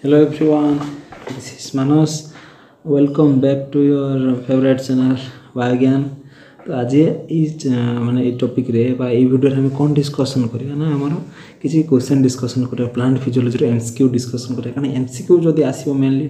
Hello everyone, this is Manos. Welcome back to your favorite channel Biogan. तो आज ये माने ये टॉपिक रे बा ये वीडियो रे हम कौन डिस्कशन करिया ना हमर किसी क्वेश्चन डिस्कशन करिया प्लांट फिजियोलॉजी रे एमसीक्यू डिस्कशन करिया कारण एमसीक्यू जदी आसीबो मेनली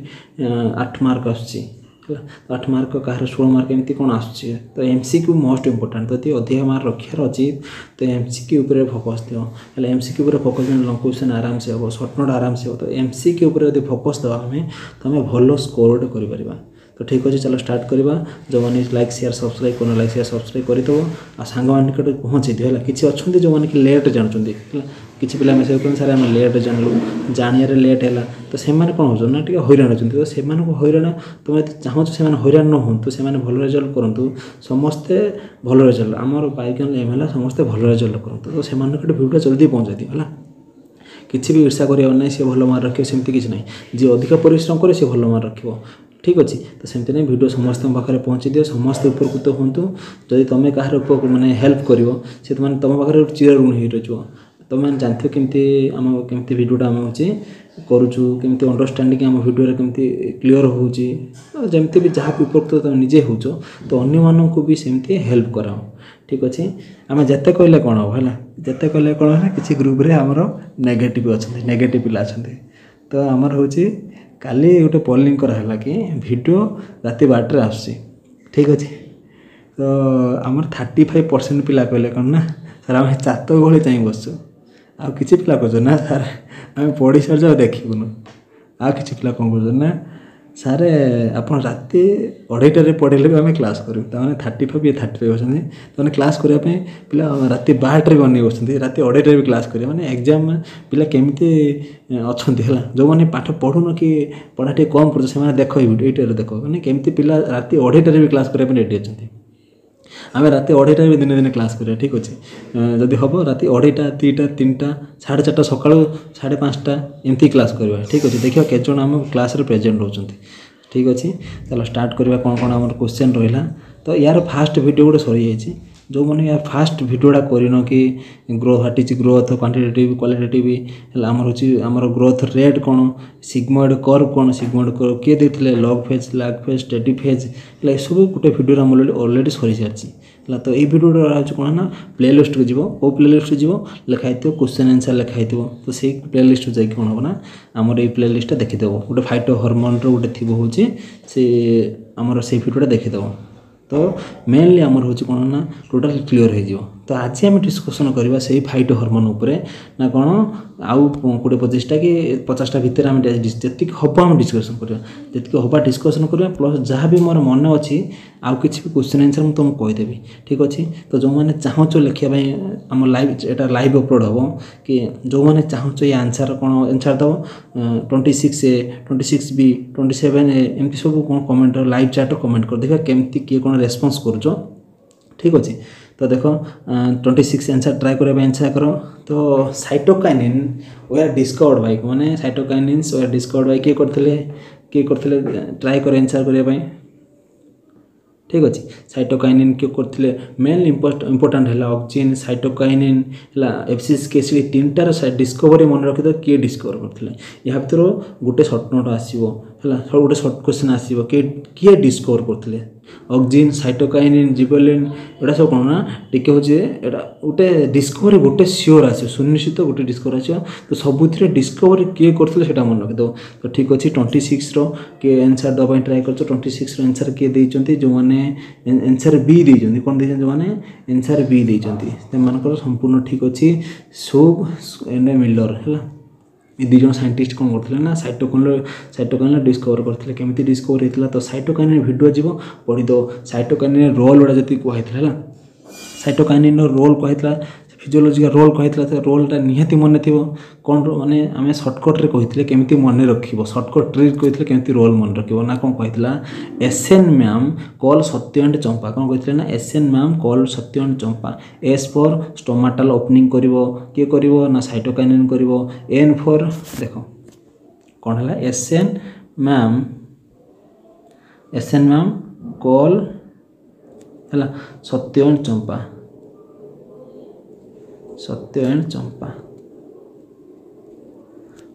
8 मार्क आछी तो 8 मार्क कहार 16 मार्क एमती कोन आछी तो एमसीक्यू मोस्ट इंपोर्टेंट तो अधिक मार्क रखियार अछि तो एमसीक्यू ऊपर फोकस दियो हले एमसीक्यू ऊपर फोकस दिन लॉन्ग क्वेश्चन आराम से हो शॉर्ट नोट आराम से हो तो एमसीक्यू ऊपर यदि फोकस दवा हमें तो हमें भलो स्कोर करि परिबा। तो ठीक अच्छे चलो स्टार्ट करवा जो मैंने लाइक शेयर सब्सक्राइब कर लाइक शेयर सब्सक्राइब करदे आ सांग मान पहुँचे दियो है किसी अच्छा जो मैंने कि लेट जानते किसी पिला मेसेज कर सारे आम लेट जानलु जानियारे लेट है तो से कौन हो ना टे हईराण होती तो से हईराण तुम चाहो से हईराण न हूँ से भल रेजल्ट करूँ समस्ते भल रेजल्ट आमर बाइकन एम है समस्ते भल रेजल्ट करूँ तो से भिडियो जल्दी पहुँचाई दियो है किसी भी ईर्षा करियो ना सी भल मार्क रखियो सेमती किसी ना जी अधिक परिश्रम करे सी भल मार्क रखियो ठीक अच्छे तो सेमती नहीं वीडियो समस्त पाखे पहुँची दियो समस्त उपकृत हूँ जदि तुम कहार माने हेल्प कर तुम पाखे चिर ऋण हो रही तुम जानते केमती आम केमती वीडियोटा आम हूँ करुचु केमती अंडरस्टैंडिंग आम वीडियो केमती क्लीयर होची तो जमती भी जहाँ भी उपकृत तुम निजे हो तो अन्य मानक भी सेमती हेल्प कराओ ठीक अच्छे आम जिते कहले कौन हम है जिते कहले कौन है किसी ग्रुप रे आमर नेगेटिव अच्छा नेगेटिव पिला अच्छा तो आमर हूँ काली गोटे पोलिंग कराला कि वीडियो राति 12 आसुची ठीक अच्छे तो आमर 35% पिला कहले कौन ना सर आम चात गली चाह बसु आ किसी पिला कह ना सर आम पढ़ी सारी जाओ देखून आ किसी पिला कौन कर ना सारे आप राति 2:30 पढ़े भी आम क्लास करूँ ताने 35 ये 35 अच्छे तो क्लास करने पिला राति 12 भी अनेक बस राति 2:30 भी क्लास करेंगे मैंने एग्जाम पिला केमती अच्छा है जो मैंने पाठ पढ़ुन कि पढ़ा टे कम पड़े से देख ये देख मैंने केमती पिला राति 2:30 भी क्लास करने रेडी अच्छा आम राति 2:30 भी दिने दिने क्लास करिया ठीक अच्छे जदि हम राति 2:30 3टा 3टा 4:30 सका 5:30 एमती क्लास करवा ठीक अच्छे देखिए केत जन आम क्लास प्रेजेंट होती ठीक अच्छे चलो स्टार्ट करवा कौन कौन आम क्वेश्चन रहा तो यार फास्ट वीडियो गोटे सरी जाइए जो मैंने यार फास्ट वीडियोटा करन कि growth what is growth quantitative qualitative आमर हूँ आमर ग्रोथ रेट कौन सिग्मोइड कर्व कौन सिग्मोइड कर्व किए देते log phase lag phase steady phase है सब गोटे वीडियो आम अलरेडी सरी सारी है तो ये वीडियो कौन ना प्लेलिस्ट को जीव वो प्लेलिस्ट जीव लिखाई क्वेश्चन आंसर लिखाई तो से प्लेलिस्ट जाकि कौन हम ना आमर ये प्लेलिस्ट देखीदेव गोटे फाइटो हर्मोन रोटे थी हूँ से आमर से वीडियोटा देखीदेव तो मेनली आमर हूँ कौन ना टोटाल क्लीयर हो तो आज आम डिस्कसन करवा से फाइटो हर्मोन उपरे ना कौन आउ 20-25टा कि 50टा भितर आम जी हम आम डिस्कसन करवा जी हवा डिस्कसन करवा प्लस जहाँ भी मोर मन अच्छी आउ किसी भी क्वेश्चन आंसर मुझे तुमको कहीदेवी ठीक अच्छे तो जो मैंने चाहूँ लिखापी आम लाइव एटा लाइव अपलोड हम कि जो मैंने चाहूँ ये आंसर कौन आंसर दब 26A 26B 27A एमती सब कौन कमेंट लाइव चैट कमेंट कर देखा केमती किए कौन रेस्पॉन्स करुच ठीक अच्छे तो देख 26 आंसर ट्राए करने आंसर कर तो साइटोकाइनिन वे डिस्कवर्ड बाय मैंने साइटोकाइनिन्स वे डिस्कवर्ड बाय किए करते ट्राए कर आंसर करने ठीक अच्छे साइटोकाइनिन किए करते मेन इंपोर्टाट है ऑक्सिन साइटोकाइनिन है एफसीएस केसीडी 3टार डिस्कवरी मन रखी तो किए डिस्कवर करते या भर गोटे सर्ट नोट आसो है गोटे सर्ट क्वेश्चन आसो किए डिस्कवर करते ऑक्सिन साइटोकाइनिन जिबेलिन एटा सब कौन ना टिके हूँ एटा गोटे डिस्कवरी गोटे सियोर आसो सुनिश्चित गोटे डिस्कवर आसो तो सबुथ डिस्कवरी किए करते मन रखिदेव तो ठीक अच्छे 26 किए आंसर देवाई ट्राए कर 26 आंसर किए देते जो मैंने आंसर बी देते कौन देते जो मैंने आंसर बी देते संपूर्ण ठीक अच्छे शुभ एंड मिलर है ये दुज साइंटिस्ट कौन करते ना साइटोकाइनिन डिस्कवर करते केमती डिस्कवर होता तो साइटोकाइनिन वीडियो जीव पढ़ी दो साइटोकाइनिन रोल गुड़ा जी कहता है साइटोकाइनिन रोल कहता फिजियोलॉजिकल रोल कहता तो रोलटा निहाती मन थी कौन माने आम सर्टकट्रे कहते केमती मन रख सर्टकट ट्रिक कहते केमती रोल मन रख ना कौन कहला SN ma'am call Satya and Champa कौन कहते ना SN ma'am call Satya and Champa S for stomatal opening किए कर ना साइटोकाइनिन कर एन फॉर देख कौन है एसएन मैम कॉल है सत्य एंड चंपा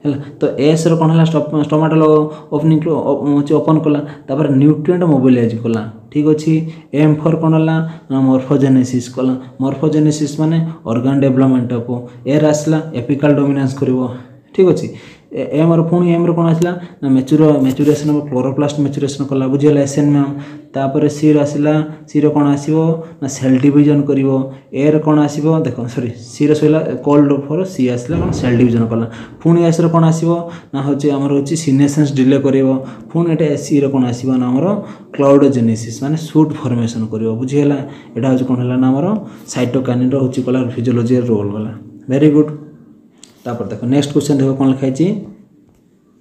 है। तो एस रो कौन है स्टोमाटल ओपनिंग ओपन कला तापर न्यूट्रिएंट मोबिलाइज कला ठीक अच्छे। एम फॉर कौन है मॉर्फोजेनेसिस कला मॉर्फोजेनेसिस माने ऑर्गन डेवलपमेंट ऑफ एर आसला एपिकल डोमिनेंस करिवो ठीक अच्छे। एम रो पुणी एम रो कौन आसला ना मैच्योरेशन ऑफ क्लोरोप्लास्ट मैच्योरेशन कला बुझीगला एसएन मैम। तापर सी आसला सी रो कौन आसीबो ना सेल डिवीजन करिवो। ए रो कौन आसीबो देखो सॉरी सी रो सइला कोल्ड फॉर सी आसला कौन सेल डिवीजन कला। पुणी एस रो कौन आसीबो ना होची हमर होची सिनेसेंस डिले करिवो। पुणी एटा सी रो कौन आसीबो ना हमर क्लाउडोजेनेसिस माने सूट फॉर्मेशन करिवो बुझीगला। एटा होची कौन हला ना हमर साइटोकाइनिन रो होची कला फिजियोलॉजी रोल वाला वेरी गुड। तापर देखो नेक्स्ट क्वेश्चन देखो कौन लिखा है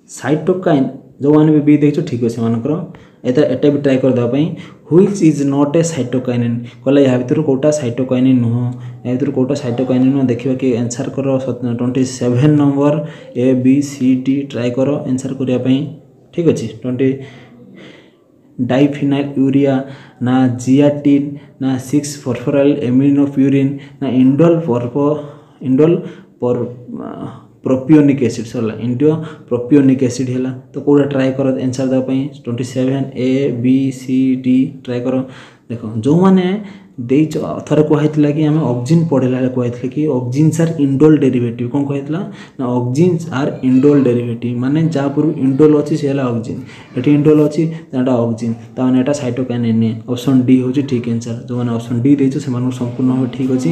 साइटोकाइन जो मैंने भी बी देखो ठीक अच्छे मानकर एटा भी ट्राए कर देवाई which is not a cytokinin कहला या भर कौटा साइटोकाइनिन नुह या भर कौटा साइटोकाइनिन नुह देखा कि आंसर कर 27 number A B C D try कर आंसर करने ठीक अच्छे। 20 डाइफिनाइल यूरिया ना जियाटिन ना 6 फॉस्फोराइल एमिनोप्यूरिन ना इंडोल प्रोपियोनिक एसिड सरला इंडियो प्रोपियोनिक एसिड है। तो कौटा ट्राए कर आंसर देवाई 27 A B C D try कर देखो जो मैंने थोड़े कहला कि आम ऑक्सिजन पढ़ेला कहते कि ऑक्सिजन्स आर इंडोल डेरिवेटिव कौन कहला ना ऑक्सिजन्स आर इंडोल डेरिवेटिव माने जहाँ पूर्व इंडोल अच्छी से ऑक्सिजन ये इंडोल अच्छी ऑक्सिजन ताने यहाँ साइटोकाइनिन ऑप्शन डी हूँ ठीक आंसर। जो मैंने ऑप्शन डी देते से संपूर्ण भाव ठीक अच्छी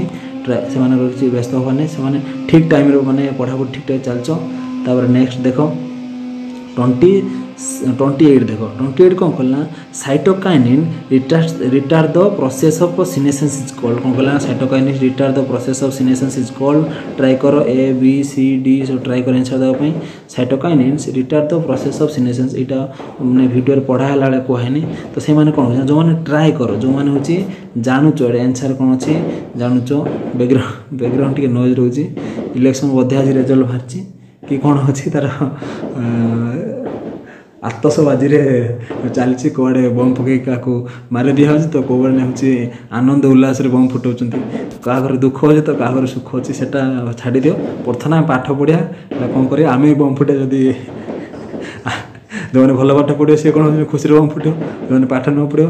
से व्यस्त हवा से ठीक टाइम मैंने पढ़ापढ़ी ठीक ठाक चलच। नेक्स्ट देख 28 देखो 28 कौन कहला cytokinin retard the process of senescence is called कौन कहला cytokinin retard the process of senescence is called try कर ए बी सी डी सब ट्राई कर आंसर देवाई cytokinin retard the process of senescence यहाँ मैंने वीडियो पढ़ाला बेले कहेनी। तो से मैंने कौन जो मैंने ट्राए कर जो मैंने हूँ जानूच आंसर कौन अच्छी जानूच बैकग्राउंड टी नॉइज रोचे इलेक्शन बोधे आज रिजल्ट बाहरी कि कौन अच्छी तार आतसबाजी चलती कौड़े बम पकई क्या मारी दिया तो कौड़े हूँ आनंद उल्लास बम फुटाऊँ क्या घर दुख अच्छे तो क्या घर सुख अच्छे से छाड़ी दियो प्रथम आम पाठ पढ़िया कौन कर आम बम फुटे जदि जो मैंने भल पाठ पढ़े सी कौन खुशी बम फुटे जो मैंने पाठ न पढ़ो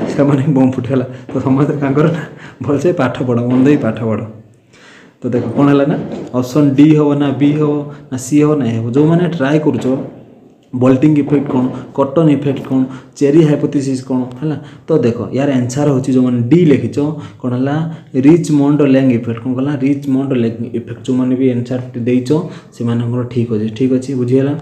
से बम फुटेगा। तो समस्त क्या भलसे पाठ पढ़ मन दे पाठ पढ़। तो देख कौन है ना ऑप्शन डी हम ना बी हम ना सी हम ना ए हम जो मैंने ट्राए कर बोल्टिंग इफेक्ट कौन कॉटन इफेक्ट कौन चेरी हाइपोथेसिस कौन है। तो देखो यार आंसर होची जो मैंने डी लिखिच कौन है रिचमंड लैंग इफेक्ट कौन कहला रिचमंड लैंग इफेक्ट जो मैंने भी आंसर देइच से ठीक अच्छे बुझीगला।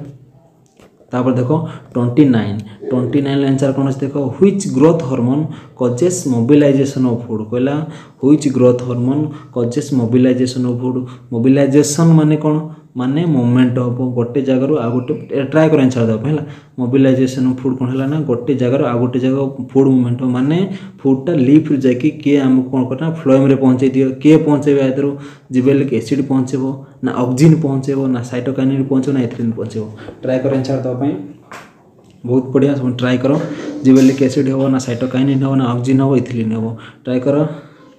तापर देखो 29 आंसर कौन अच्छे देखो which growth hormone causes mobilisation of food कहला which growth hormone causes mobilisation of food mobilisation माने कौन माने मूवमेंट हम गोटे जगार आ गोटे ट्राए कर आंसर देवा है मोबिलाइजेशन ऑफ फूड कौन है ना गोटे जगार आ गोटे जगह फूड मूवमेंट माने फूडटा लिफ्ट जाकि किए आमको कौन करना फ्लोएम रे पहुँचे दियो किए पहुँचेबे आदर जिबेलिक एसिड पहुँचेबो ना ऑक्सिजन पहुँचेबो ना साइटोकाइनिन पहुँचेबो ना एथिलीन पहुँचेबो ट्राए कर आंसर देवाई बहुत बढ़िया सब ट्राए कर जिबेलिक एसिड हो ना साइटोकाइनिन हो ना ऑक्सिजन हो एथिलीन हो ट्राए कर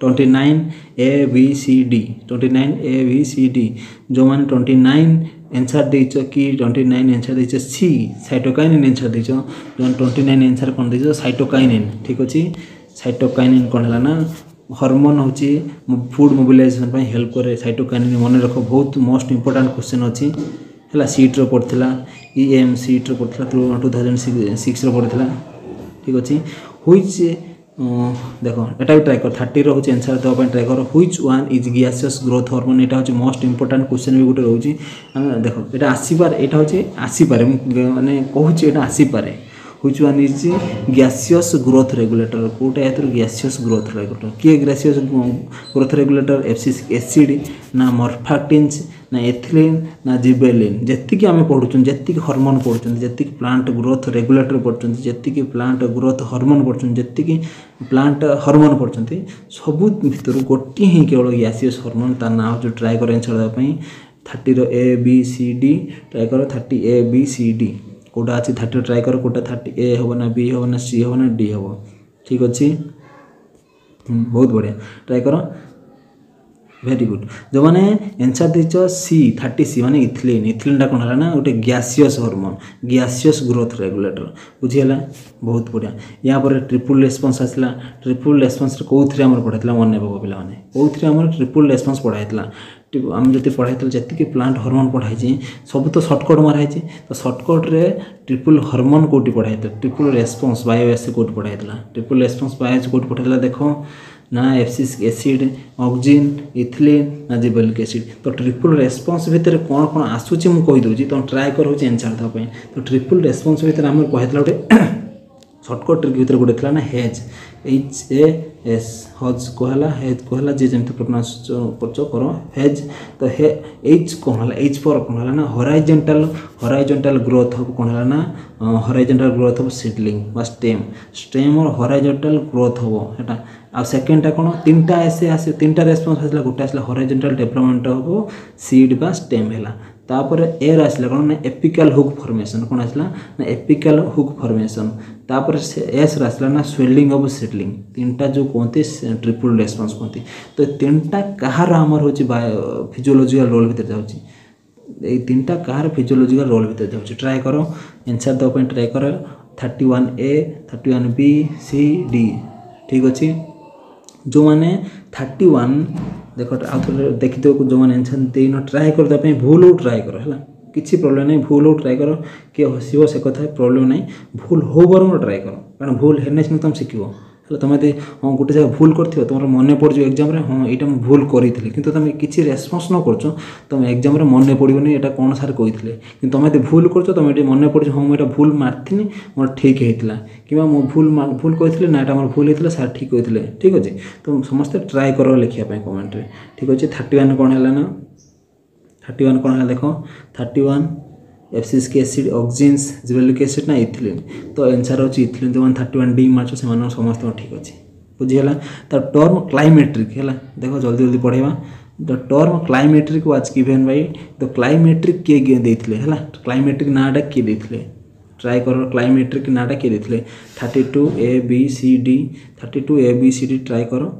29 A B C D 29 A B C D जो मैंने 29 आंसर देच कि 29 आंसर देच सी साइटोकाइनिन आंसर देच जो 29 आंसर कौन देच साइटोकाइनिन ठीक अच्छे। साइटोकाइनिन कौन है ना हार्मोन हूँ फूड मोबिलाइजेशन हेल्प करे साइटोकाइनिन मन रख बहुत मोस्ट इंपोर्टेंट क्वेश्चन अच्छी है सीट्र पड़ता EM सीट्र पड़ता 2006 पड़ता ठीक अच्छे। व्हिच देखो एटा भी ट्राए कर 30 रोच आंसर देवाई ट्राए कर which one is gaseous growth hormone यहाँ हूँ मोस्ट इंपोर्टेंट क्वेश्चन भी गोटे रोचे देखो यहाँ आसपार यहाँ हूँ आसपारे माने कहूँ यहाँ आसपारे which one is gaseous growth regulator कौटा या गैसियस ग्रोथ रेगुलेटर किए गैसियस ग्रोथ रेगुलेटर एसिड ना मॉर्फाक्टिन्स ना एथिलीन ना जिबेलिन जी आम पढ़ुं जी हार्मोन पढ़ुं जी प्लांट ग्रोथ रेगुलेटर पढ़ुं जी प्लांट ग्रोथ हार्मोन पढ़ुं जी प्लांट हार्मोन पढ़ुं सबू भितर गोटे ही केवल गैसियस हार्मोन तार ना हूँ ट्राए कर आंसर देवाई 30 A B C D try कर 30 ए बी सी डी कौटा अच्छी 30 ट्राए कर कौटा 30 ए हम ना बी हम ना सी हम ना डी हम ठीक अच्छे बहुत बढ़िया ट्राए कर वेरी गुड जो मैंने आंसर देच सी 30C माने इथिलीन इथिलीनटा कौन है ना गोटे gaseous hormone gaseous growth regulator बुझीगला बहुत बढ़िया या पर ट्रिपल रेस्पॉन्स आसला ट्रिपल रेस्पॉन्स कौ थ्रे आमर पढ़ाइला मन पक पिला माने कौ थ्रे आमर ट्रिपल रेस्पॉन्स पढ़ाइला आम जब पढ़ाई जी प्लांट हार्मोन पढ़ाई सब तो सर्टकट मराई तो सर्टकट रे ट्रिपल हार्मोन कौटी पढ़ाई ट्रिपल रेस्पॉन्स बायोएसिड कौटी पढ़ाई ट्रिपल रेस्पॉन्स बायोएसिड कौटी पढ़ाई देखो ना एब्सिसिक एसिड ऑक्सीजन इथिलीन ना जिबरेलिक एसिड तो ट्रिपल रेस्पॉन्स भितर कौन कौन आसूची मुझे कहीदे तो ट्राए कर आंसर देवाई तो ट्रिपल रेस्पॉन्स भितर आम कहला गोटे सर्टकट ट्रिक भितर गोटे थी ना हेज HAS हज कहला हेज कहला जी जमी प्रोनाउंस कर हेज तो एच कौन है एच पर कौन है ना हॉराइजॉन्टल ग्रोथ ऑफ कौन है ना हॉराइजॉन्टल ग्रोथ ऑफ सीडलिंग बा स्टेम और हॉराइजॉन्टल ग्रोथ हम है आ सेकेंडटा कौन तीनटा ऐसे आसे तीनटा रेस्पॉन्स आसला गोटे आसला हॉराइजॉन्टल डेवलपमेंट ऑफ सीड बा स्टेम है तापर एर आसला कौन ना एपिकल हुक फॉर्मेशन कौन आसला ना एपिकल हुक फॉर्मेशन तापर एस आसला ना स्वेलिंग ऑफ सीडलिंग तीनटा जो कहते ट्रिपल रेस्पॉन्स कहते तो तीनटा कहार आमर हो फिजियोलॉजिकल रोल भीतर जाऊँगी तीनटा कहार फिजियोलॉजिकल रोल भीतर जाऊँगी ट्राए करो आंसर देवाई ट्राए कर 31A 31B C D ठीक अच्छे जो मैंने 31 देख देखिए जो मैंने आंसर देन ट्राए करने भूल हो ट्राए कर है किसी प्रोब्लेम नहीं भूल हो ट्राए कर किए हसब से कथा प्रोब्लेम नहीं भूल हो बर ट्राए कर कारण भूल है तुम शिख तुम हाँ गोटे जगह भूल कर तुम मन पड़ एग्जाम हाँ यहाँ मुझे भूल करी कि तुम किसी रेस्पॉन्स न कर तुम एग्जाम मन पड़ोनी यहाँ कौन सार कही कि तुम ये भूल कर तुम ये मन पड़ हाँ मुझे भूल मार्थिनी मोर ठीक होता कि भूल कही ना यहाँ मोर भूल होता सार ठीक होते ठीक अच्छे तो समस्ते ट्राए कर लिखापी कमेंट ठीक अच्छे 31 कौन है ना 31 कौन है देख 31 abscisic acid oxygens gibberellic acid ना इथिलीन तो आंसर होची इथिलीन जो 31D मार्च से समस्त ठीक अच्छे बुझीगला तो टर्म क्लाइमेट्रिक है देखो जल्दी जल्दी पढ़ेगा the term climacteric was given by the climacteric किए देते है क्लाइमेट्रिक नाटा किए देते ट्राए कर क्लाइमेट्रिक नाटा किए देते 32ABCD 32ABCD ट्राए कर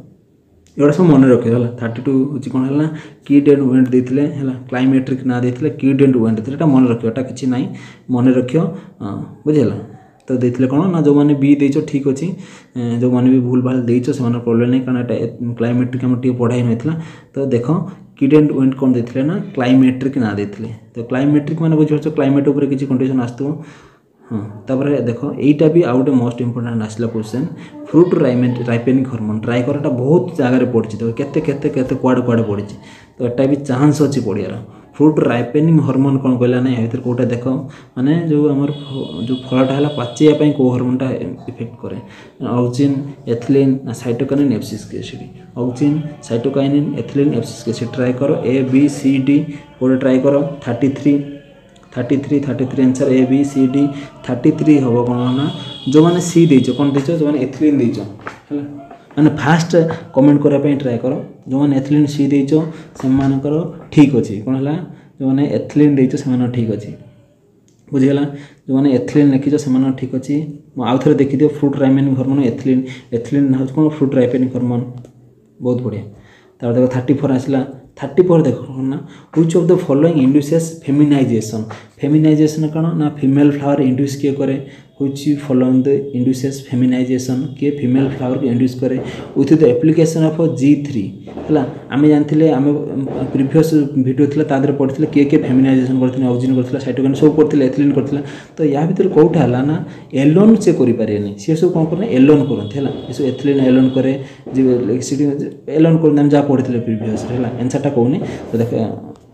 एटा सब मन रखे 32 हूँ कौन है किड एंड वेंट देते है क्लाइमेट्रिक ना देते किड एंड वेंट देते मन रखा किसी ना मन रख बुझेगा तो देते कौन ना जो मैंने बी देच ठीक अच्छे जो मैंने भी भूल भाल देच से प्रोब्लेम नहीं कारण क्लाइमेट्रिक आम टे पढ़ाई नहीं तो देख किड एंड वेंट कौन देते ना क्लाइमेट्रिक ना देते तो क्लाइमेट्रिक मैंने बुझे क्लाइमेट उपर किसी कंडीशन आसो हाँ तापर देख यहीटा भी आउ गए मोस्ट इंपोर्टेंट आसला question fruit ripening hormone try कर बहुत जगह पड़ी तो केते कुआड़े कुआड़े पड़ी तो यहाँ भी चांस अच्छी पड़ियार फ्रूट राइपेनिंग हार्मोन कौन कहला ना या कौटा देख माने जो आमर जो फलटा है पाचिया कौ हार्मोनटा इफेक्ट करे oxygen ethylene cytokinin abscisic acid oxygen cytokinin ethylene abscisic acid try कर ABCD कौटे ट्राए कर 33 आंसर ABCD 33 हम कौन ना जो मैंने सी देच कौन देच जो मैंने एथिलीन देच है मैंने फास्ट कमेंट करने ट्राए कर जो मैंने एथिलीन सी देच से ठीक अच्छे कौन है जो मैंने एथिलीन देच से ठीक अच्छे बुझीगला जो मैंने एथिलीन लिखिच से ठीक अच्छे आउ थे देखिए फ्रूट राइपेनिंग हार्मोन एथिलीन हूँ कौन फ्रूट राइपेनिंग हार्मोन बहुत बढ़िया तार देखो 34 आसला 34 देखो ना which of the following induces feminization कौन ना फीमेल फ्लावर इंड्यूस किए करे which following the induces feminization किए फीमेल फ्लावर को इंड्यूस करे with the application of G3 है आम जानते आम प्रीवियस वीडियो थी तादर पढ़ते किए फेमिनाइजेशन करते ऑक्सीजन करते साइटोकाइन सब करते एथिलीन करते तो या भर कौटा है ना एलोन से करें सी सब कौन करना एलोन करते हैं ये सब एथिलीन एलोन करे एलोन कर जहाँ पढ़ते प्रीवियस है आंसरटा कहूनी तो देख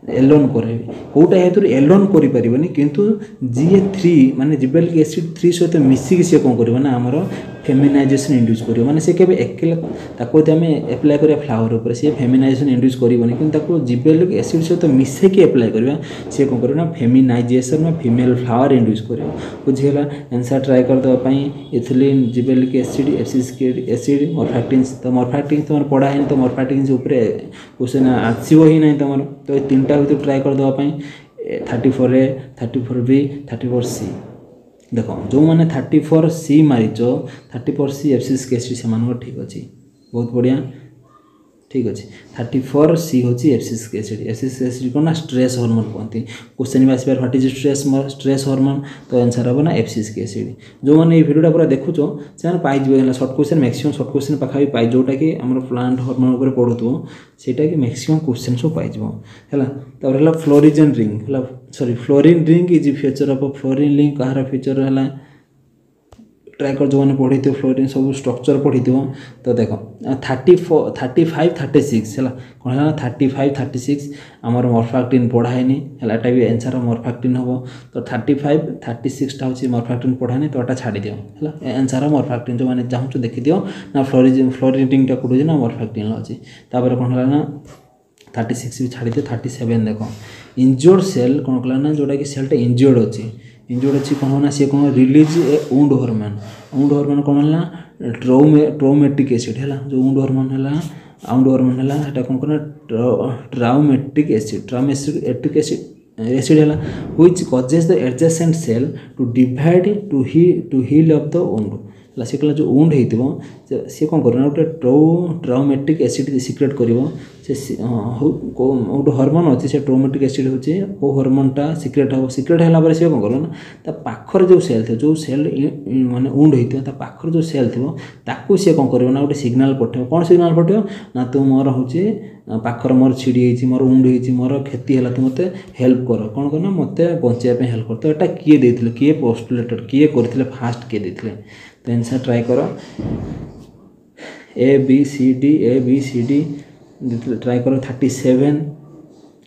एलोन करे कौटा ये एलोन करें किंतु Ga3 माने जिबरेलिक एसिड 3 सहित मिसिक सी कौन कर आमर फेमिनाइजेशन इंड्यूस कर माने से केबे एकेला ताको आम एप्लाय करिया फ्लावर उपर से फेमिनाइजेशन इंड्यूस करबनी किंतु जिबरेलिक एसिड सहित मिसेक एप्लाय करबा से कौन करना फेमिनाइजेशन में फीमेल फ्लावर इंड्यूस कर बुझीगला आंसर ट्राए कर दवा ethylene gibberellic acid abscisic acid morphactins तो मॉर्फैक्टिन्स तुम पढ़ा है तो मॉर्फैक्टिन्स उपरे क्वेश्चन आसो ही ना तुम तो ये तीनटा भर ट्राए कर दवा 34A 34B 34C देख जो मैंने 34C Maareech 34C abscisic acid से ठीक अच्छे बहुत बढ़िया ठीक। ठीक अच्छे 34 सी हूँ एफसिसिक एसिड। एफसिसिक एसिड कौन ना स्ट्रेस हार्मोन कहते क्वेश्चन भी आसपार व्हाट इज स्ट्रेस हार्मोन तो आंसर हम ना एफसिसिक एसिड। जो मैंने भिडियोटा पूरा देखुच से पाइबे short question maximum short question पाखापी पाई जोटा कि आम प्लांट हार्मोन उपर पढ़ुव सेटा कि मैक्सिमम क्वेश्चन सब पाइब। Florigen ring sorry fluorine ring is feature of fluorine ring Kahar feature है ट्राई कर जो मैंने पढ़ी थो फ्लोरीन सब स्ट्रक्चर पढ़ी थो तो देख 35 36 है कौन है 35 36 आमर मर्फाक्टिन पढ़ाएनि है भी आंसर मर्फाक्टिन हम तो 35 36 हूँ मर्फाक्टिन पढ़ाएनि तो छाड़ी दियो है आंसर मर्फाक्टिन जो मैंने चाहूँ देखी दियो ना फ्लोरीन रिंग कौट ना मर्फाक्टिन अच्छी कौन है ना 36 भी छाड़ी दियो 37 देख इंजोर्ड सेल कौन कला ना जोटा कि सेलटा इंजोर्ड अच्छी इंजोर्ड अच्छी कौन होना सी कौन रिलीज ए वुंड हार्मोन कौन है ट्रोमेटिक एसिड है जो वुंड हार्मोन है वुंड हार्मोन है कौन करना ट्राउमेटिक एसिड एसिड है which causes the adjacent cell to divide to heal of the wound से कहला जो वुंड हो सी कौन कर गोटे ट्राउमेटिक एसिड सिक्रेट कर गोटे हार्मोन अच्छे से ट्रोमेटिक एसिड होचे वो हार्मोनटा सिक्रेट हम सिक्रेट है सी कौन कर पाखर जो सेल थी जो सेल माने वुंड होता पाखर जो सेल थी ताकू सी कौन कर गोटे सिग्नाल पठे कौन सिग्नाल पठे ना तू मोर हूँ पाखर मोर छिड़ी मोर वुंड हो मोर क्षति है तू मत हेल्प कर कौन करना मत बचाई हेल्प कर तो यहाँ किए देते किए पोस्टुलेटेड किए करते फास्ट किए देते तो आंसर ट्राई कर A B C D try कर 37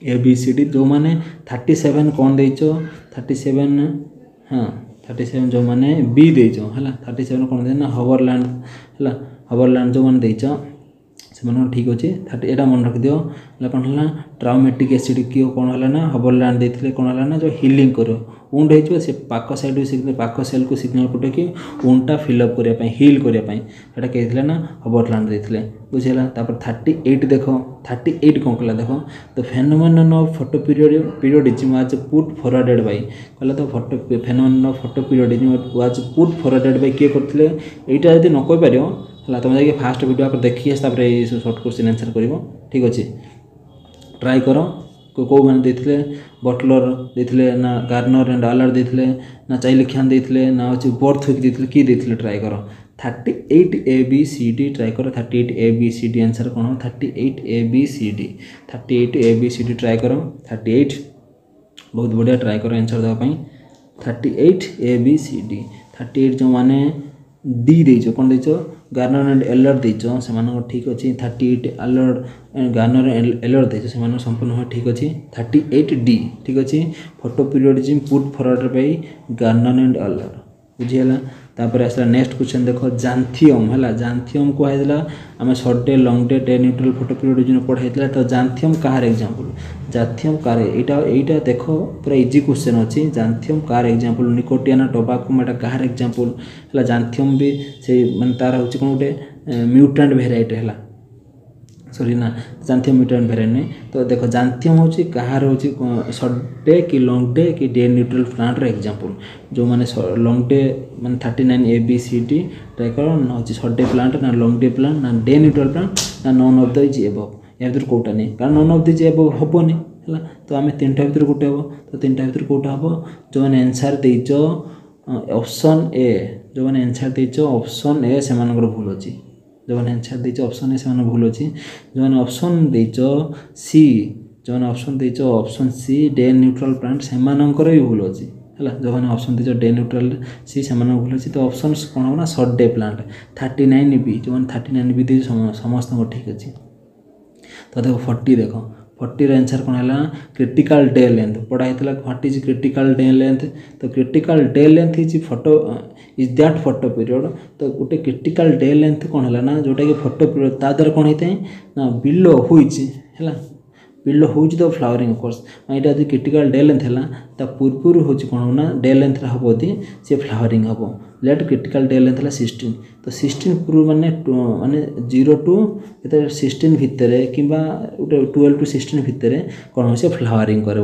ए बी सी डी जो मैंने 37 कौन देच 37 हाँ 37 जो मैंने बी देच है 37 कौन दे ना हवरलैंड है हवरलैंड जो मैंने देच से ठीक अच्छे 30 यहाँ मन रखिद कौन है ट्राउमेटिक एसिड किए कौन है ना हवरलैंड देते कौन है ना जो हिलिंग कर वुंड हो से पाक साइड पाक सेल को सिग्नल पटे वुंडटा फिलअप करने हिल करने कही ना हवरलैंड देते बुझेगा। 38 देख 38 कौन कला देख the phenomenon of photoperiodism was put forwarded by कहला तो photo phenomenon of photoperiodism was put forwarded by किए करथिले एटा यदि न कहि पारियो हला तुम जाके फास्ट वीडियो आप देखिए तापर ये शॉर्ट क्वेश्चन आंसर करिवो ठीक अच्छे ट्राई करो कौ मैंने देते बटलर देते ना गार्नर एंड आलर देते ना चाइल्ड देते ना अच्छे बर्थविक देते किए देते ट्राई कर 38 A B C D try कर 38 A B C D answer कौन हो 38 A B C D 38 A B C D try कर 38 बहुत बढ़िया ट्राई कर आंसर देवाई 38 ए बी सी डी 38 जो मैंने डी देच कौन देच गार्नर एंड एलर देच से ठीक अच्छे 38 एलर गार्नर एलर देच से संपूर्ण ठीक अच्छे 38 डी ठीक अच्छे photoperiodism put forward by Garner and Allard बुझीगला। तापर आसला नेक्स्ट क्वेश्चन देख जांथियम है जांथियम कहला आम short day long day neutral photoperiodism पढ़ाई तो जांथियम कार एग्जांपल जांथियम कार एटा देख पूरा इजी क्वेश्चन अच्छी जांथियम कार एग्जांपल निकोटियाना टोबाको एटा कार एग्जांपल है जांथियम भी से माने तार हूँ कौन गोटे म्यूटेंट भेराइटी है सॉरी ना जांथियम म्यूटेंट भेराइटी नहीं तो देख जांथियम हूँ कहार हूँ सर्ट डे कि लंग डे कि डे न्यूट्रल प्लांट एग्जांपल जो मैंने लंग डे मैंने 39 A B C D try कर ना हूँ सर्ट डे प्लांट ना लंग डे प्लांट ना डे न्यूट्रल प्लांट ना none of the is above या भर कौटा नहीं कारण none of the is above हेनी है तो आम 3टा भर गोटे हम तो 3टा भर कौटा हम जो मैंने आंसर देच ऑप्शन ए जो मैंने आंसर देच ऑप्शन ए से भूल अच्छी जो मैंने आंसर देच ऑप्शन ए से भूल अच्छी जो मैंने ऑप्शन देच सी जो मैंने ऑप्शन देच option C day neutral plant से भी भूल अच्छी है जो मैंने ऑप्शन देच डे न्यूट्रल सी से भूल अच्छी तो ऑप्शन कौन हम ना सर्ट डे प्लांट 39 बी जो मैंने 39 बी दे समस्त ठीक अच्छे तो देखो 40 देख 40 आंसर कौन है क्रिटिकल डे लेंथ पढ़ाई what is critical day length तो critical day length is photo is that photoperiod तो गोटे क्रिटिकल डे लेंथ कौन है ना जोटा कि फोटो पीरियड ता द्वारा कौन होता है ना बिलो हुईच है बिलो हूँ द फ्लावरिंग कोर्स यहाँ जो क्रिटिकल डे लेंथ है ता पूर्वर हूँ कौन ना डे लेंथ हम यदि सी फ्लावरिंग हम लेट क्रिटिकल डे लेंथ है 16 तो 16 पूर्व माने माने 0 टू 16 भितर कि 12 टू 16 भितर कौन हो फ्लावरिंग कर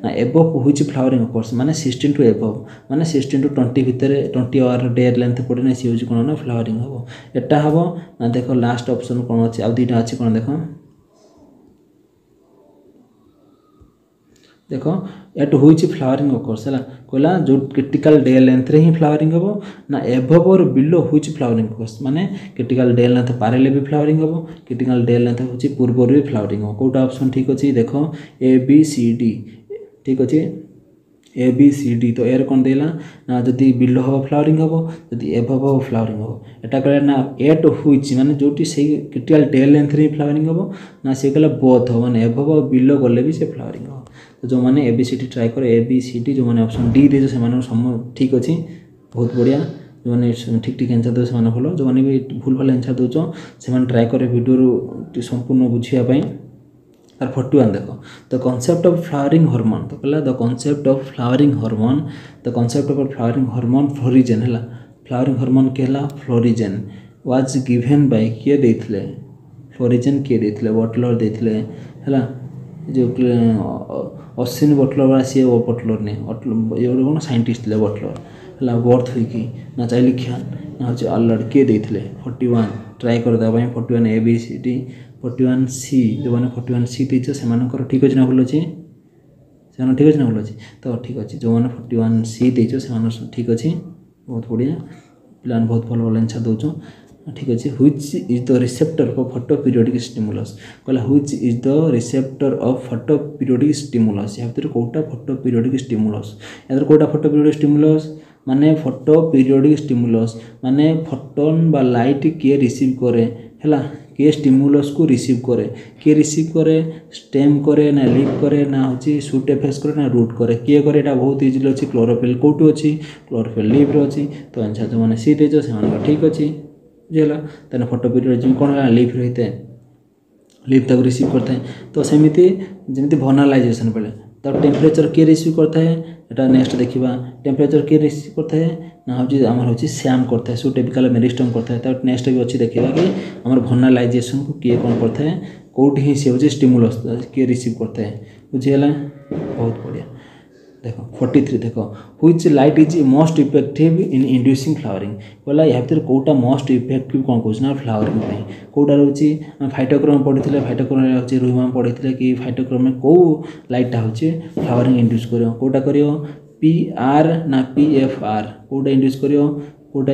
ना एबव हूँ फ्लावरिंग कोर्स माने 16 टू एबव माने 16 टू 20 भितर 20 आवर डे लेंथ पड़े ना सी हूँ कौन ना फ्लावरिंग हम एटा हम ना देख लास्ट ऑप्शन कौन अच्छे आउ दुईटा अच्छी कौन देख एट हूँ फ्लावरिंग कोर्स है कहला जो क्रिटिकल डे लेंथ रे ही फ्लावरिंग हम ना एबव और बिलो हूँ फ्लावरिंग कोर्स माने क्रिटिकल डे लेंथ पारे भी फ्लावरिंग हम क्रिटिकल डे लेंथ हूँ पूर्वर भी फ्लावरिंग हम कौटा ऑप्शन ठीक अच्छे देख ABCD ठीक अच्छे ABCD तो एयर कौन देला ना जदि बिलो हम फ्लावरिंग हम जदि एबव हम फ्लावरिंग हम एटा कहला ना एट हूँ माने जोटी से क्रिटिकल डे लेंथ रे फ्लावरिंग हम ना से कहला बोथ हो माने एबव और बिलो गले भी से फ्लावरिंग हम तो जो मैंने ABCD ट्राए कर ABCD जो मैंने ऑप्शन डी दे से सम ठीक अच्छे बहुत बढ़िया जो मैंने ठीक ठीक आंसर दे से भल जो मैंने भी भूल भाल आंसर दौच से ट्राए कर वीडियो संपूर्ण बुझापी तार 41 देख the concept of flowering hormone तो कहला the concept of flowering hormone the concept of flowering hormone florigen है फ्लावरिंग हार्मोन कहला फ्लोरिजेन वाज गिवेन बाय किए देथिले फ्लोरिजेन किए देथिले बटलर देथिले है जो अश्विन बटलर सी बटलर नहीं ये कौन साइंटिस्ट थे बटलर है बर्थ हुई ना चाइलिखिया ना हूँ आलर्ट किए देते 41 ट्राए करदेवाई 41 ABCD 41C जो मैंने 41C देच से ठीक अच्छे ना भूल अच्छे से ठीक अच्छे ना भूल अच्छे तो ठीक अच्छे जो मैंने 41C देच से ठीक अच्छे बहुत बढ़िया प्लान बहुत भल भल आंसर दौच ठीक अच्छे which is the receptor of photoperiodic stimulus कहला which is the receptor of photoperiodic stimulus या भीतर कोटा फोटो पीरियोडिक स्टिमुलस या कोटा फोटो पीरियोडिक स्टिमुलस माने फोटो पीरियोडिक स्टिमुलस माने फोटोन बा लाइट किए रिसीव करे हैला किए स्टिमुलस को रिसीव करे किए रिसीव करे स्टेम करे ना लीफ करे ना होची शूट एफेक्स करे ना रूट करे किए करे एटा बहुत इजीली अछि क्लोरोफिल कोटो अछि क्लोरोफिल लीफ रो अछि तो आंसर जो माने सी देजो से ठीक अछि बुझेगा तेना फोटो पीरियड कौन है लीफ रही है लीफ तक रिसीव करता है तो सेमती जमी भर्नालाइजेसन बेले तो टेम्परेचर किए रिसीव करता है एटा नेक्स्ट देखा टेम्परेचर किए रिसीव करता है ना हूँ आम हूँ सैम करता है सुटेपिकल मेरिस्टम करता है तो नेक्स्ट भी अच्छी देखा कि आम भर्नालाइजेसन को किए कौन करता है कौटी ही सी हूँ स्टिमुलस किए रिसीव करता है बुझीगला बहुत बढ़िया देख 43 देख which light is most effective in inducing flowering कहला या भर कौटा मोस्ट इफेक्टिव कौन कौन फ्लावरिंग कौटा रोचे फाइटोक्रोम पढ़ी फाइटोक्रोम हूँ रुहिमा पढ़ी कि फाइटोक्रोम में कौ लाइटा हूँ फ्लावरिंग इंड्यूस कर कौटा कर PR ना PFR कौटा इंड्यूस कर कौटा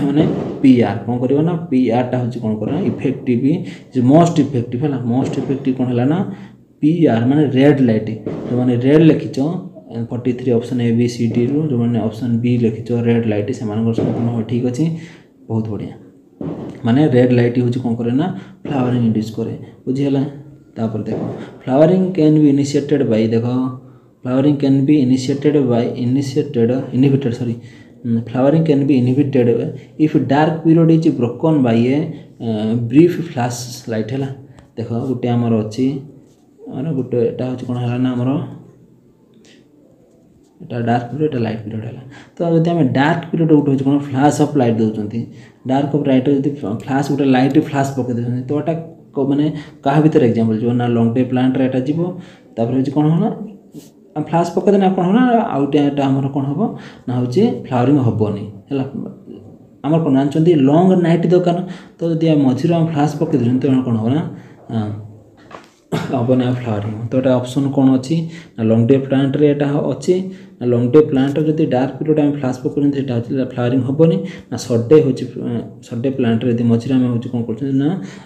माने PR कौन कर ना PR टा हूँ कौन कर इफेक्टिव मोस्ट इफेक्टिव है मोस्ट इफेक्टिव कौन है ना PR माने रेड लाइट जो मैंने रेड लिखिच 43 ऑप्शन ABCD रू जो मैंने ऑप्शन B लिखिच रेड लाइट से संपूर्ण ठीक अच्छे बहुत बढ़िया माने रेड लाइट हूँ कौन करे ना फ्लावरिंग इंड्यूस करे बुझीगला तापर देखो flowering can be initiated by देखो flowering can be initiated inhibited sorry flowering can be inhibited if dark period is broken by a brief flash light है देखो गोटे आमर अच्छी माने गोटे एटा हूँ कौन है ना आमर एटा डार्क पीरियड लाइट पीरियड है तो जब आम डार्क पीरियड गोटे हूँ कौन फ्लैश ऑफ लाइट दौरान डार्क ऑफ लाइट जब फ्लैश गोटे लाइट फ्लैश पकई दे तो एटा मैंने क्या भर एग्जाम्पल जो ना लंग डे प्लांट एटा जीव तापर कौन हो ना फ्लैश पकई देना कौन हो ना आउटा आम कौन हम ना हूँ फ्लावरिंग हेनी है आम कौन जानते लंग नाइट दुकान तो जब मझे आम फ्लैश पकई दे तो कौन हम ना हेनी फ्लावरिंग तो ये ऑप्शन कौन अच्छी ना लंग डे प्लांट रे एटा अच्छी ना लंग डे प्लांट जब डार्क पीरियड आम फ्लैश पकड़ फ्लावरिंग हेनी ना सर्ट डे हूँ सर्ट डे प्लांट रे मझे आम हूँ कौन कर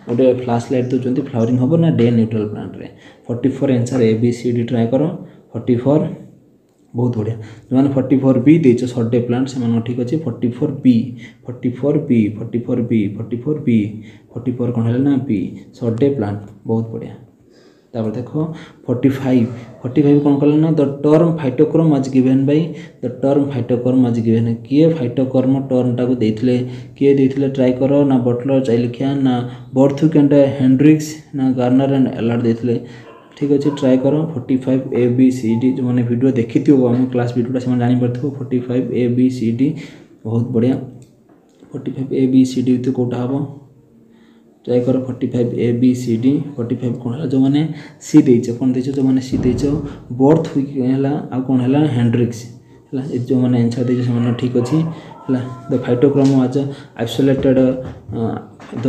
गोटे फ्लैश लाइट दूसरी फ्लावरिंग हम ना डे न्यूट्रल प्लांट रे 44 आंसर ABCD ट्राए कर 44 बहुत बढ़िया जो मैंने 44B देच सर्ट डे प्लांट से ठीक अच्छे 44B 44B 44B 44B 44 कौन है ना B सर्ट डे प्लांट बहुत बढ़िया तापर देखो 45 कौन कल ना the term phytochrome was given by the term phytochrome was given किए फाइटोक्रोम टर्म टाको देथिले किए देथिले ट्राई करो ना बटलर चाइल्ड ना बर्थुक एंड हेनड्रिक्स ना गार्नर एंड एलार्ड देथिले ठीक अच्छे ट्राए कर 45 ABCD जो मैंने वीडियो देखी थी आम क्लास वीडियो से जानी पार्थ 45 ABCD बहुत बढ़िया 45 ABCD तो कौटा हम ट्राए कर 45 ABCD 45 कौन है जो मैंने सी देच कौन देच जो मैंने सी देच बर्थ वीक है आ कौन है हेनड्रिक्स है जो मैंने आंसर देच से ठीक अच्छे है the phytochrome was isolated the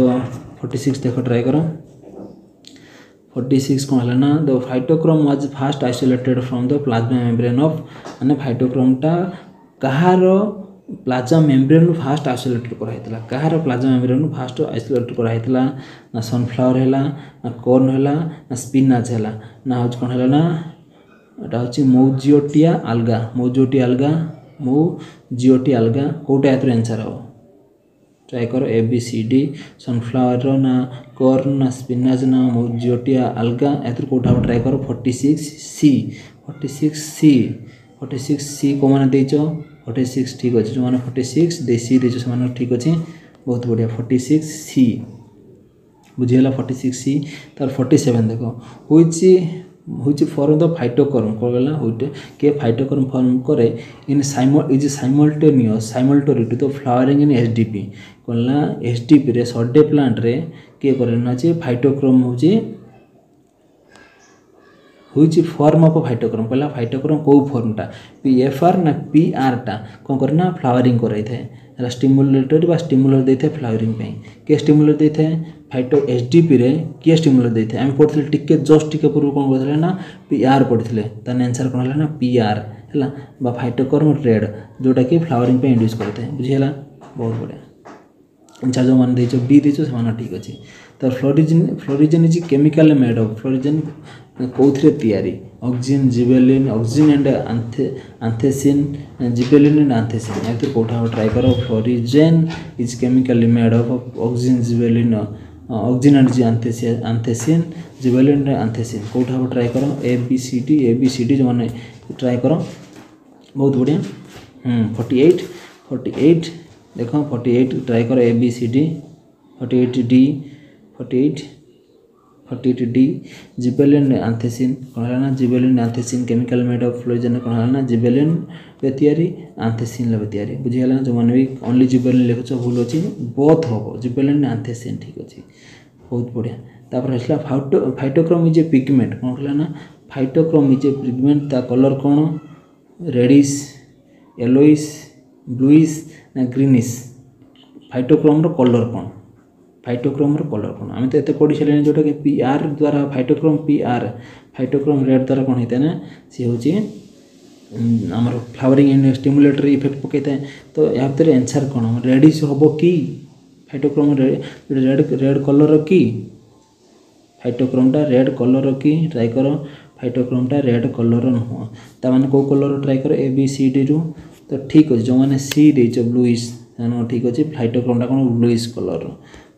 46 देख ट्राए कर 46 कौन है ना the phytochrome was fast isolated from the plasma membrane of माने फाइटोक्रोमटा कहार प्लाज्मा मेम्ब्रेन फास्ट आइसोलेटेड कराइला कहार प्लाज्मा मेम्ब्रेन फास्ट आइसोलेटेड कराइला ना सनफ्लावर है ना कॉर्न है ना स्पिनाच है ना हूँ कौन है ना एटा हूँ मौजियोटिया आल्गा कौटा यार आंसर हम ट्राए कर ABCD सनफ्लावर ना कॉर्न ना स्पिनाच ना मौजियोटिया आल्गा यार कौटा हम ट्राए कर 46C को मैंने देच 46 ठीक अच्छे जो मैंने 46 देसी देच से ठीक अच्छे बहुत बढ़िया 46C बुझीगला 46C तार 47 देख हुई फॉर्म द फाइटोक्रोम कहला हुई के फाइटोक्रोम फॉर्म करे in is simultaneous to the flowering in SDP कहला SDP रे सडे प्लांट रे के करे ना फाइटोक्रोम हुई फॉर्म ऑफ फाइटोक्रोम कहला फाइटोक्रोम कौ फॉर्मटा PFR ना PR टा कौन करे ना फ्लावरिंग कराई थाए स्टिमुलेटर बा स्टिमुलर देते फ्लावरिंग पे के स्टिमुलर देते फाइटो SDP रे के स्टिमुलर देते आम पढ़ते टिके जस्ट टिके पूर्व कौन करते ना PR पढ़ते तार आंसर कौन है ना PR है बा फाइटोक्रोम रेड जोटा कि फ्लावरिंग पे इंड्यूस करते हैं बुझीगला बहुत बढ़िया आंसर जो मैंने देच B देच से ठीक अच्छे तो florigen is chemical made of florigen कौन तैयारी oxygen gibberellin oxygen and anthesin gibberellin and anthesin या तो कौटा ट्राए कर florigen is chemically made of oxygen gibberellin oxygen and anthesin gibberellin and anthesin कौटा ट्राए कर ABCD जो मैंने ट्राए कर बहुत बढ़िया 48 देख 48 ट्राए कर ABCD 48D जिबेलिन आंथेसिन कौन है ना जिबेलिन आंथेसिन केमिकल मेड ऑफ फ्लोरिजन कौन है ना जिबेलिन तैयारी आंथेसिन तैयारी बुझीगला जो मैंने भी ओनली जिबेलिन लिखुच भूल अच्छी बोथ हम जिबेलिन आंथेसिन ठीक अच्छे बहुत बढ़िया तापर आसला फाइटोक्रोम इज ए पिगमेंट कौन कहला ना फाइटोक्रोम इज ए पिगमेंट ता कलर कौन रेडिश येलोइश ब्लूइश ना ग्रीनिश फाइटोक्रोम रो कलर कौन फाइटोक्रोम कलर कौन आम तो पढ़ी सारे जोटा कि PR द्वारा फाइटोक्रोम रेड द्वारा कौन होता है ना सी हूँ आम फ्लावरिंग एंड स्टिमुलेटरी इफेक्ट पकई था तो या भितर आंसर कौन रेडिश हम कि फाइटोक्रोम रेड कलर कि फाइटोक्रोमटा रेड कलर कि ट्राए कर फाइटोक्रोमटा रेड कलर नुह ताने कौ कलर ट्राए कर ABCD रु तो ठीक अच्छे जो मैंने C देच ब्लूइश ठीक अच्छे फाइटोक्रोमटा कौन ब्लूइश कलर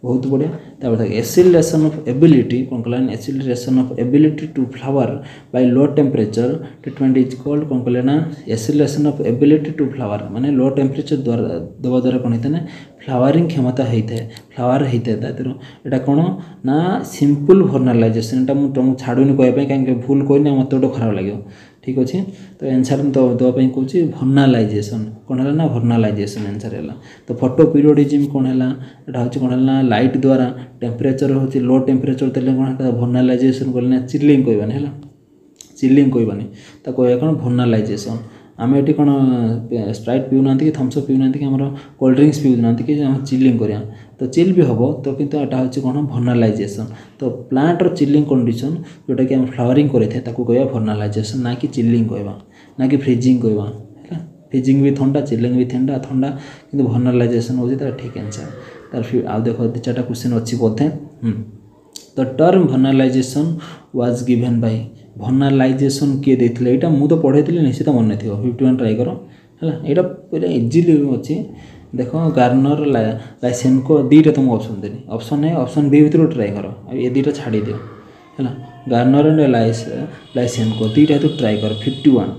बहुत बढ़िया तापर एसिलेशन ऑफ एबिलिटी कौन कहला acceleration of ability to flower by low temperature treatment is called कौन कहले ना acceleration of ability to flower माने लो टेम्परेचर द्वारा दबा द्वारा कौन होता है फ्लावरिंग क्षमता होता है फ्लावर होता है तार एटा कौन ना सिंपल भर्नालाइजेशन एटा मुझे छाड़ूनी कहवाई कहीं भूल कहनी मत गोटे खराब लगे ठीक अच्छे तो आंसर तो दवाई कौन भर्नालाइजेशन कौन है ना भर्नालाइजेशन आंसर है तो फोटो पीरियडिज्म कौन है यहाँ हूँ कौन है लाइट द्वारा टेम्परेचर हूँ लो टेम्परेचर देते कौन भर्नालाइजेशन कहना चिलिंग कहबानी है चिलिंग कहबानी तो कह कौन भर्नालाइजेशन आम ये कौन स्प्राइट पीऊना कि थम्सअप पीऊना कि कोल्ड ड्रिंक्स पीऊना कि चिलिंग करा तो चिल भी हम तो किंतु यहाँ हूँ कौन भर्नालाइजेशन तो प्लांटर चिलिंग कंडीशन जोटा कि फ्लावरिंग करें कह भर्नालाइजेशन ना कि चिलिंग कहवा ना कि फ्रिजिंग कहवा है फ्रिजिंग भी ठंडा चिलिंग भी ठंडा कि भर्नालाइजेशन हूँ तार ठीक आंसर तार फिर आउ देख 2-4 क्वेश्चन अच्छी बोधे तो term vernalisation was given bye भर्नालाइजेशन किए देते यहाँ मुझे पढ़े निश्चित मन थी 51 ट्राए कर है यहाँ पूरा इजिली अच्छी देख गार्नर लाइसेनको दुईटा तुमको ऑप्शन देनी ऑप्शन ए ऑप्शन बी भर ट्राए कर ये दुईटा छाड़ी दियो है गार्नर एंड लाइसेनको दुईटा तो ट्राए कर 51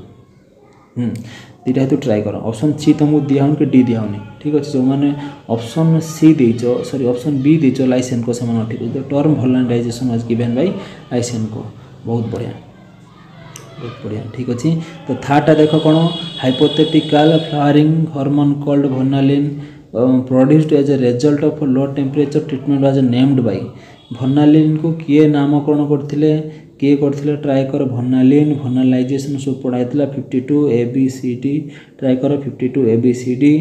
दुईटा तो ट्राए कर ऑप्शन सी तुमको दिहन कि डी दिहनी ठीक अच्छे जो मैंने ऑप्शन सी देच सॉरी ऑप्शन बी देच लाइसेनको से ठीक है term vernalisation was given by Lysenko बहुत बढ़िया बहुत बढ़िया ठीक अच्छे। तो थार्टा देख कौन hypothetical flowering hormone called vernalin produced as a result of low temperature treatment was named by vernalin को किए नामकरण करथिले किए करथिले ट्राई कर भर्नालिन भर्नालाइजेशन सब पढ़ाइला 52 ABCD ट्राई कर 52 ABCD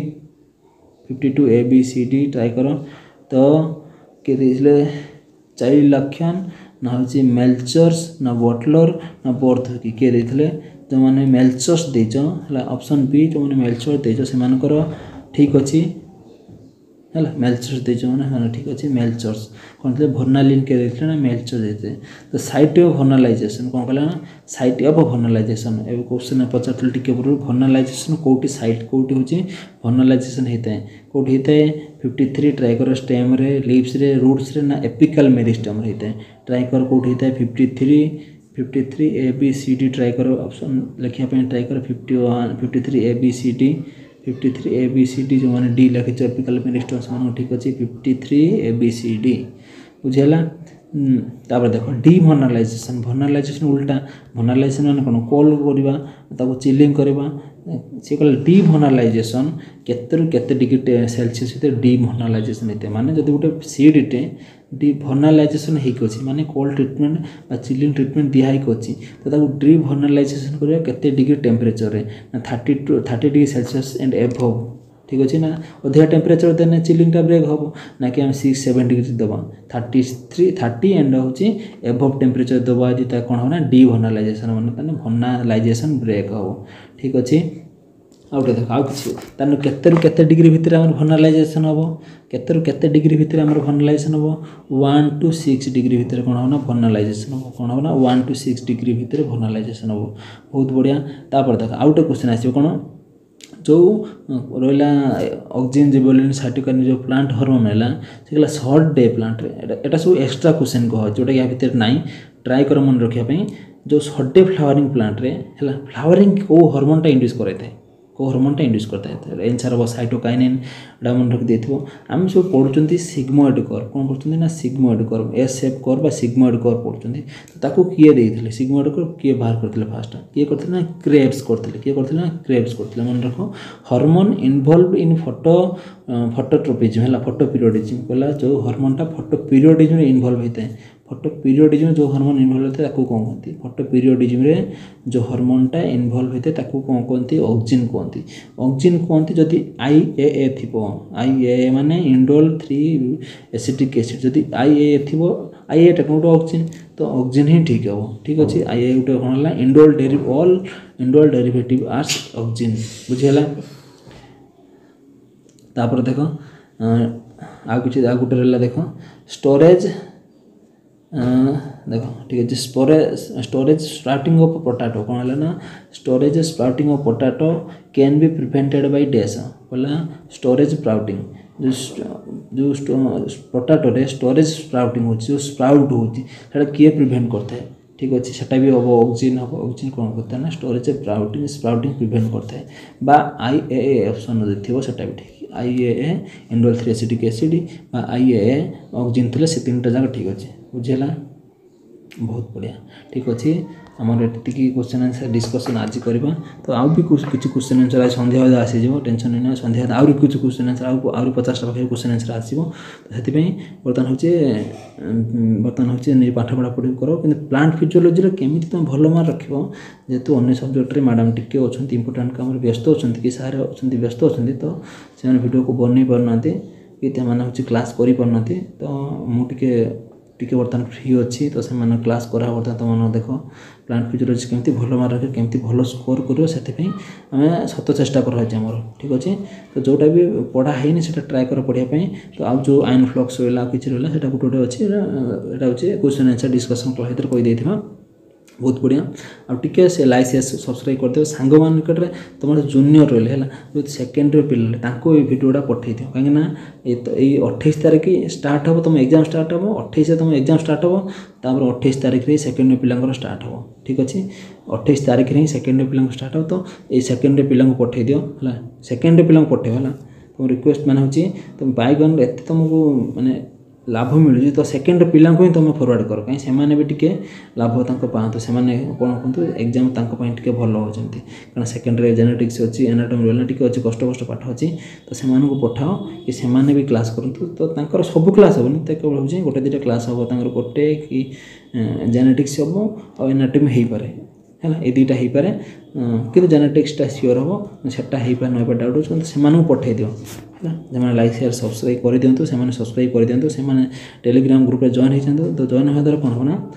52 ABCD ट्राई कर। तो किए देथिले चाइल्ड लक्षण ना हूँ मेल्चर्स ना बटलर ना बर्थ किए देथिले जो मैंने मेल्चर्स देच है ऑप्शन बी जो मैंने मेल्चर देच से ठीक अच्छी है मेल्चर्स देच मैंने ठीक अच्छे मेल्चर्स कौन थे भर्नालिन के देते ना मेल्चर देते। तो साइट ऑफ भर्नालाइजेशन कौन कहला ना साइट ऑफ भर्नालाइजेशन ए क्वेश्चन पचार टिके पूर्व भर्नालाइजेशन कौटी साइट कौटी हूँ भर्नालाइजेशन होता है कौटी होता है 53 ट्राई कर स्टेम रे लीव्स रे रूट्स रे ना एपिकल मेरिस्टम होता है ट्राई कर कौटी होता है 53 ABCD ट्राई कर ऑप्शन लिखापी ट्राई कर 53 ABCD 53 ABCD जो मैंने डी लिखी एपिकल मेरिस्टम से ठीक अच्छे 53 ABCD बुझेगा। तापर देख डी भर्नालाइजेशन उल्टा भर्नालाइजेशन मैंने कौन कॉल करवा चिलिंग करवा सी कह डी भर्नालाइजेशन केते डिग्री सेल्सियस डी भर्नालाइजेशन होते माने जब गोटे सीडटे डी भर्नालाइजेशन होती माने कोल्ड ट्रीटमेंट चिलिंग ट्रीटमेंट दिखाई अच्छी तो डी भर्नालाइजेशन करवा केते डिग्री टेम्परेचर ना 30 डिग्री सेल्सियस एंड एबव ठीक अच्छे ना अधिका टेम्परेचर देने चिलिंगटा ब्रेक हम ना कि 6-7 डिग्री दबा 30 एंड हूँ एबव टेम्परेचर दबा यदि कौन हो ना डी भर्नालाइजेशन मैंने भर्नालाइजेशन ब्रेक हम ठीक अच्छे। आउटे देख आउ कि केते डिग्री भितर आम भर्नालाइजेशन हम केते डिग्री भितर आम भर्नालाइजेशन हम 1 to 6 डिग्री भितर कौन हम ना भर्नालाइजेशन हम कौन हम ना 1 to 6 डिग्री भितर भर्नालाइजेशन हम बहुत बढ़िया। तापर देख आउटे क्वेश्चन आस कौन जो रहा ऑक्सीजन जिबलिन साइटोकाइन जो प्लांट हार्मोन है से शॉर्ट डे प्लांट एटा सब एक्स्ट्रा क्वेश्चन कह जोटा कि भितर नाई ट्राई कर मन रखापी जो शॉर्ट डे फ्लावरिंग प्लांट रे है फ्लावरिंग को हार्मोनटा इंड्यूस कराए को हार्मोनटा इंड्यूस करता है एनसर हम साइटोकाइनिन एटा मन रखी देथिबो आम सब पढ़ुचंती सिग्मोइड कर्व कौन करचंती ना sigmoid curve S shape curve बा सिग्मोइड कर्व पढ़ुचंती तो ताको किए देथिले सिग्मोइड कर्व किए बाहर करथिले फास्ट किए करथिले ना क्रेब्स करथिले किए करथिले ना क्रेब्स करथिले मन रखो हार्मोन इन्वॉल्व इन फोटोट्रोपिज्म है फोटोपीरियोडिज्म कहला जो हार्मोनटा फोटोपीरियोडिज्म रे इन्वॉल्व होता है फोटोपीरियोडिज्म जो हार्मोन इन्वॉल्व होता है कौन कहती फोटोपीरियोडिज्म रे जो हार्मोनटा इन्वॉल्व होता है कौन कहती ऑक्सीजन कहती ऑक्सीजन कहती जदि IAA थी IAA माने इंडोल 3 एसिटिक एसिड जदि IAA थी IAA टा गोटे ऑक्सीजन तो ऑक्सीजन ही ठीक है ठीक अच्छे IAA गोटे कौन है इंडोल डेरिवेटिव आर्स ऑक्सीजन बुझेगा। तापर देख आ गोटे रहा देख स्टोरेज देख ठीक है स्टोरेज स्प्राउटिंग ऑफ पोटैटो कौन है ना storage sprouting of potato can be prevented by dash बोला स्टोरेज स्प्राउटिंग जो पोटैटो रे स्टोरेज स्प्राउटिंग हो जो स्प्राउट होता किए प्रिवेंट करता है ठीक अच्छे सेटा भी हम ऑक्सीजन कौन करता है ना स्टोरेज स्प्राउटिंग प्रिवेंट करता है बा IAA ऑप्शन थी सेटा भी ठीक IAA इंडोल 3 एसिटिक एसिड बा IAA ऑक्सीजन थे से 3टा जाक ठीक अच्छे बुझेगा बहुत बढ़िया ठीक अच्छे आमर ये क्वेश्चन आंसर डिस्कसन आज करवा तो आउ भी किसी क्वेश्चन आंसर आज संध्या बजे आसीज टेंशन नहीं संध्या आउरी कुछ क्वेश्चन आंसर आउरी 50टा पाखे क्वेश्चन आंसर आसो तो से बर्तमान हूँ पाठ पढ़ा पढ़ी कर कि प्लांट फिजियोलॉजी केमी तुम भल मार्क रख जेहेतु अन्य सब्जेक्ट मैडम टी अच्छा इंपोर्टाट कम व्यस्त अच्छा कि सारे अच्छा व्यस्त अच्छा तो से भिडियो को बनई पारना कि हूँ क्लास करना तो मुझे टी बर्तमान फ्री अच्छी तो से क्लास करा बर्तमान तुम मैंने देख प्लांट फिजियोलॉजी केमती भल मार्क रखे केमती भल स्कोर कर आम सत चेष्टा करार ठीक अच्छे तो जोटा भी पढ़ाई से ट्राए कर पढ़ाई तो आउ जो आइन फ्लक्स रहा कि रहा गोटे गोटे अच्छे यहाँ हूँ क्वेश्चन आंसर डिस्कसन क्लास कहीदे बहुत बढ़िया आगे से लाइक शेयर सब्सक्राइब करदे सांग मान निकट में तुम जूनियर रही है जो सेकेंडरी पिला भिडियोटा पठे दियो कहीं 28 तारीख स्टार्ट हम तुम एग्जाम स्टार्ट हम 28 तुम एग्जाम स्टार्ट हम तापर 28 तारीख में सेकेंडरी पिला स्टार्ट हम ठीक अच्छे 28 तारीख में सेकेंडरी पिला स्टार्ट हो तो ये सेकेंडरी पिला पठे दियो है सेकेंडरी पिला पठे तुम रिक्वेस्ट मान हूँ तुम बाइगन एत तुमको माने लाभ मिलूँ तो सेकेंड पिला ही तुम फरवर्ड कर कहीं से भी टी लाभ पाते से कौन कहतु एग्जाम टे भल होती कारण सेकेंड जेनेटिक्स अच्छी एनाटॉमी एनालिटिक अच्छी कष्ट कष्ट पाठ अच्छी तो से पठाओ कि से भी क्लास करूँ तो सब क्लास हेनी तो केवल हूँ गोटे दुटा क्लास हम गोटे कि जेनेटिक्स हम और एनाटॉमी हो पाए है ये दुईटा हो पाए कि जेनेटिक्सटा सियोर हम सेटा हो पाए ना डाउट हो से पठे दियो है लाइक शेयर सब्सक्राइब कर दिंतु से सब्सक्राइब कर दिंतु से टेलीग्राम ग्रुप में जॉइन होती तो जॉइन होगा द्वारा कौन हम ना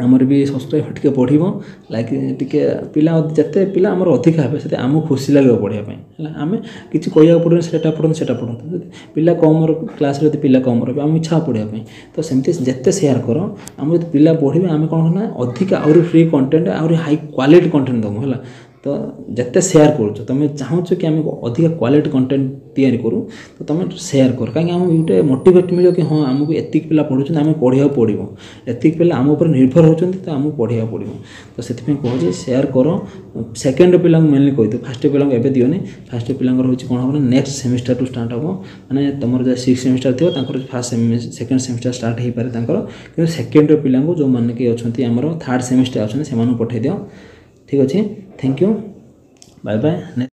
आमर भी सब्सक्राइब टे बढ़ो लाइक टे पिला जिते पिला आमर अधिक हे से आमको खुशी लगे पढ़ाई है आम कि कहूँ पड़े से पढ़ते पिला कम क्लास पिला कम रही आम इच्छा पढ़ाई तो सेमती जिते सेयार कर आम जो पिला पढ़े आम कौन ना अधिक आउरी फ्री कंटेंट आउरी हाई क्वालिटी कंटेंट दमु है तो जिते सेयार कर तुम चाहूच कि आम अधिक क्वालिटी कंटेंट तैयारी करूँ तो तुम सेयार कर कहीं आम गोटे मोटिवेट मिले कि हाँ आमको एतिक पिला पढ़ुं आम पढ़ा पड़ो एतिक पिला आम उपर निर्भर होती तो आमको पढ़ा पड़ो तो से कहूँ सेयार कर सेकेंड पिला मेनली कही फास्ट पिला एवं दिवनी फास्ट पिला हूँ कौन हम नेक्स्ट सेमिस्टर टू स्टार्ट हम मैंने तुम जो 6 सेमिस्टर थी फास्ट सेकेंड सेमिस्टर स्टार्ट हो पाए कि सेकेंड पिला जो मैंने कि अच्छा आमर थर्ड सेमिस्टर अच्छे से पठे दियो ठीक अच्छे थैंक यू बाय बाय।